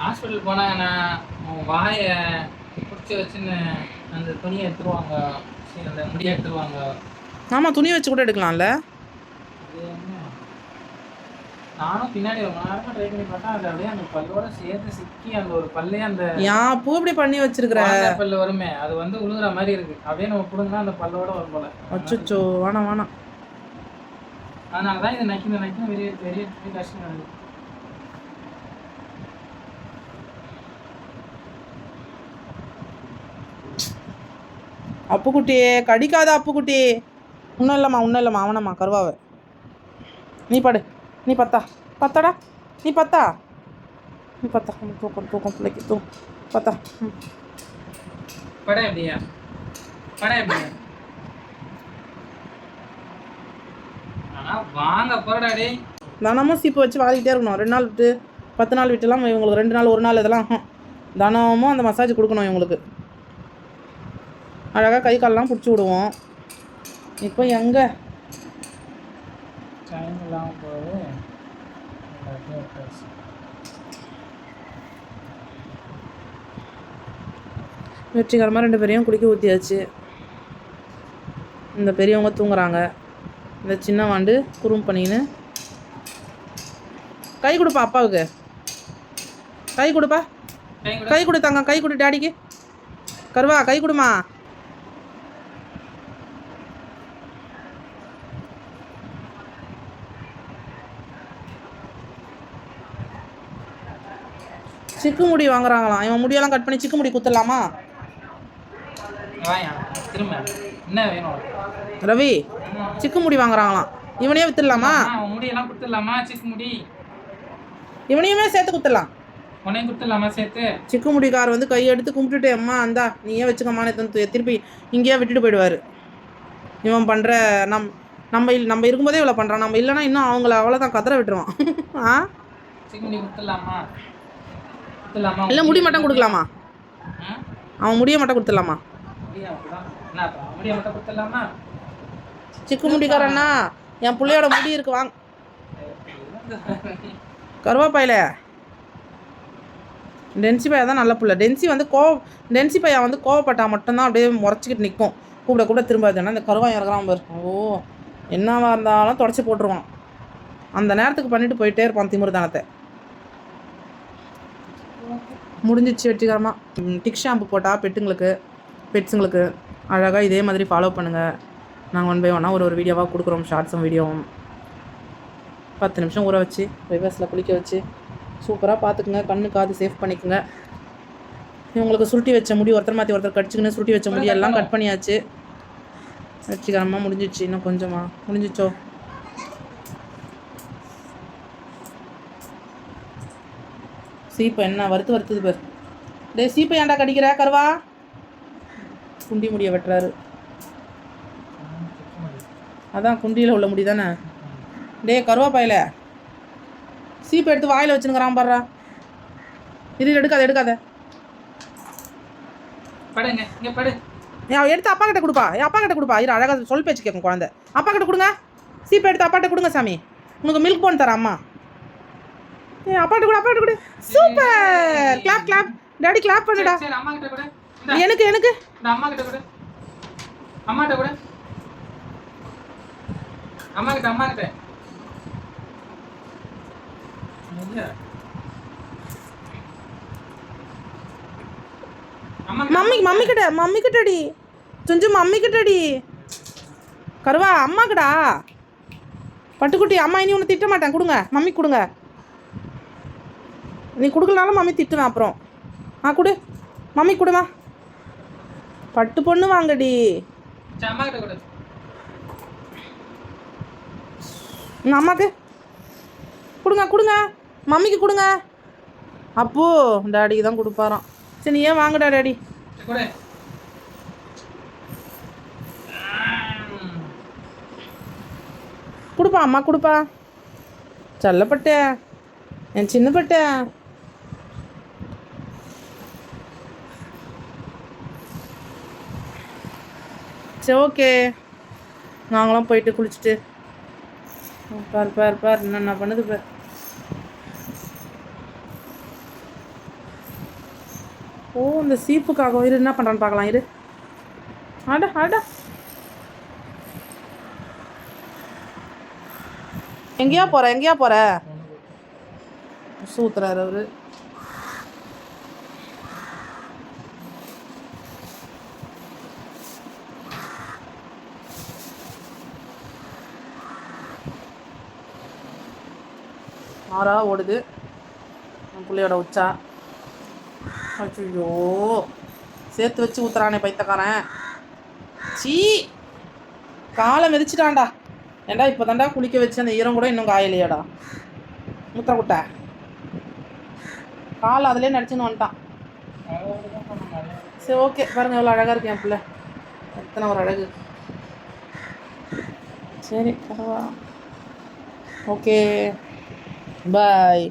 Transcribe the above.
Hospital போனால் நான் வாயை பிடிச்சி வச்சுன்னு அந்த துணியை எடுத்துருவாங்க, அந்த முடியை எடுத்துருவாங்க. ஆமாம், துணி வச்சு கூட எடுக்கலாம்ல. அது என்ன, நானும் பின்னாடி ரொம்ப நேரமாக ட்ரை பண்ணி பார்த்தா அது அப்படியே அந்த பல்லோட சேர்த்து சிக்கி அந்த ஒரு பல்லே அந்த ஏன் பூ இப்படி பண்ணி வச்சிருக்கிற பல்லு வருமே அது வந்து உழுகுற மாதிரி இருக்கு. அப்படியே நம்ம பிடுங்க அந்த பல்லோட வரும் போல. அச்சோ, வேணாம் வேணாம். அதனால தான் இதை நக்கின வெளியே பெரிய கஷ்டம் நடக்குது. அப்புக்குட்டியே கடிக்காத அப்புக்குட்டி. ஒன்றும் இல்லைம்மா அவனம்மா கருவாவை. நீ படு, நீ பத்தாடா, நீ பத்தா தூக்கம் பிள்ளைக்கு பத்தா. படம் எப்படியா வாங்க போடாடே. தினமும் சீப்பு வச்சு வாங்கிக்கிட்டே இருக்கணும். 2 நாள் விட்டு 10 நாள் விட்டுலாம் இவங்களுக்கு 2 நாள் 1 நாள் இதெல்லாம் தினமும் அந்த மசாஜ் கொடுக்கணும் இவங்களுக்கு. அழகாக கை காலெலாம் பிடிச்சி விடுவோம். இப்போ எங்கே டைம் இல்லாமல் போகுது. வெற்றிகரமாக 2 பேரையும் குளிக்க ஊற்றியாச்சு. இந்த பெரியவங்க தூங்குறாங்க. இந்த சின்ன வாண்டு குறும் பண்ணின்னு கை கொடுப்பா அப்பாவுக்கு. கை கொடுப்பா, கை கொடுத்தாங்க, கை கொடு டாடிக்கு. கருவா கை கொடுமா. சிக்கு முடி வாங்குறாங்களாம். இவன் முடியெல்லாம் கட் பண்ணி சிக்கு முடி குத்துடலாமா? என்ன வேணும் ரவி? சிக்கு முடி வாங்குறாங்களாம். இவனையே வித்துடலாமா? முடியெல்லாம் குத்துடலாமா? சிக்கு முடி இவனையுமே சேர்த்து குத்துடலாம். உனையும் குத்துடலாமா சேர்த்து? சிக்கு முடிக்கார் வந்து கையை எடுத்து கும்பிட்டுட்டு அம்மா அந்தா நீயே வச்சுக்கம்மான்னு திருப்பி இங்கேயே விட்டுட்டு போயிடுவார். இவன் பண்ணுற நம்ம இருக்கும்போதே இவ்வளோ பண்ணுறான். நம்ம இல்லைன்னா இன்னும் அவங்கள அவ்வளோதான் கதற விட்டுருவான். ஆ சிக்கு முடி குத்துடலாமா? இல்லை முடி மட்டும் கொடுக்கலாமா? அவன் முடிய மட்டும் கொடுத்துடலாமா? சிக்கு முடிக்காரண்ணா என் பிள்ளையோட முடி இருக்கு வாங்க. கருவாப்பாயில டென்சி பையா தான் நல்ல பிள்ளை. டென்சி பையா வந்து கோவப்பட்டா மட்டும்தான் அப்படியே முறைச்சிக்கிட்டு நிற்கும். கூட திரும்பாதுன்னா இந்த கருவாயம் இறக்குறான் பாரு. ஓ என்னவா இருந்தாலும் தொடச்சி போட்டுருவான். அந்த நேரத்துக்கு பண்ணிட்டு போயிட்டே இருப்பான் திமிர்தானத்தை. முடிஞ்சிச்சு வெற்றிகரமாக. டிக் ஷாம்பு போட்டால் பெட்ஸுங்களுக்கு அழகாக இதே மாதிரி ஃபாலோ பண்ணுங்கள். நாங்கள் 1 by 1 ஒரு வீடியோவாக கொடுக்குறோம். ஷார்ட்ஸும் வீடியோவும் 10 நிமிஷம் ஊற வச்சு ரிவர்ஸில் குளிக்க வச்சு சூப்பராக பார்த்துக்குங்க. கண்ணு காது சேஃப் பண்ணிக்கோங்க. இவங்களுக்கு சுருட்டி வச்ச முடி ஒருத்தர் மாற்றி ஒருத்தர் கடிச்சிக்கின்னு சுருட்டி வச்ச முடி எல்லாம் கட் பண்ணியாச்சு. வெற்றிகரமாக முடிஞ்சிச்சு. இன்னும் கொஞ்சமாக முடிஞ்சிச்சோ? சீப்பை என்ன வருத்துது பேர். டே சீப்பை ஏன்டா கடிக்கிற கருவா? குண்டி முடியை வெட்டுறாரு. அதான் குண்டியில் உள்ள முடி தானே. டே கருவா பாயில சீப்பை எடுத்து வாயில் வச்சுருக்கிறான் பாடுறா. இது எடுக்காத எடுத்து அப்பா கிட்ட கொடுப்பா. இரு அழகாக சொல் பேச்சு கேட்கும் குழந்தை. அப்பா கிட்ட கொடுங்க. சீப்பை எடுத்து அப்பாட்ட கொடுங்க சாமி. உனக்கு மில்க் போன் தரேன் அம்மா. அப்பாட்ட கூட. சூப்பர். கிளாப் டாடி கிளாப் பண்ணுடா. எனக்கு மம்மி கிட்டடி கொஞ்சம் மம்மி கிட்டடி. கருவா அம்மாக்குடா. பட்டுக்குட்டி அம்மா இனி ஒன்று திட்ட மாட்டேன். கொடுங்க மம்மி கொடுங்க. நீ கொடுக்கலனாலும் மம்மி திட்டுவேன் அப்புறம். கொடு மம்மி கொடுமா. பட்டு பொண்ணு வாங்கடி. அம்மாக்கு கொடுங்க மம்மிக்கு கொடுங்க. அப்போ டாடிக்கு தான் கொடுப்பாராம். சரி நீ ஏன் வாங்கடா டாடி. கொடுப்பா அம்மா கொடுப்பா. செல்லப்பட்ட என் சின்னப்பட்ட. சரி ஓகே நாங்களாம் போயிட்டு குளிச்சுட்டு பார் என்னென்ன பண்ணுது பார். ஓ இந்த சீப்புக்காக இரு என்ன பண்ணுறான்னு பார்க்கலாம் இரு. ஆடா ஆடா எங்கேயா போகிற சூத்துறாரு அவரு. ஆறா ஓடுது என் பிள்ளையோட உச்சா. ஐயோ சேர்த்து வச்சு ஊத்துறானே பைத்தக்காரன். சீ காலை மிதிச்சிட்டான்டா. ஏண்டா இப்போ தாண்டா குளிக்க வச்சு அந்த ஈரம் கூட இன்னும் காயலையாடா. மூத்திர குட்டை காலை அதுலேயே நடிச்சுன்னு வந்துட்டான். சரி ஓகே பாருங்கள் எவ்வளோ அழகாக இருக்கு என் பிள்ளை. எத்தனை ஒரு அழகு. சரி பரவா. Okay bye.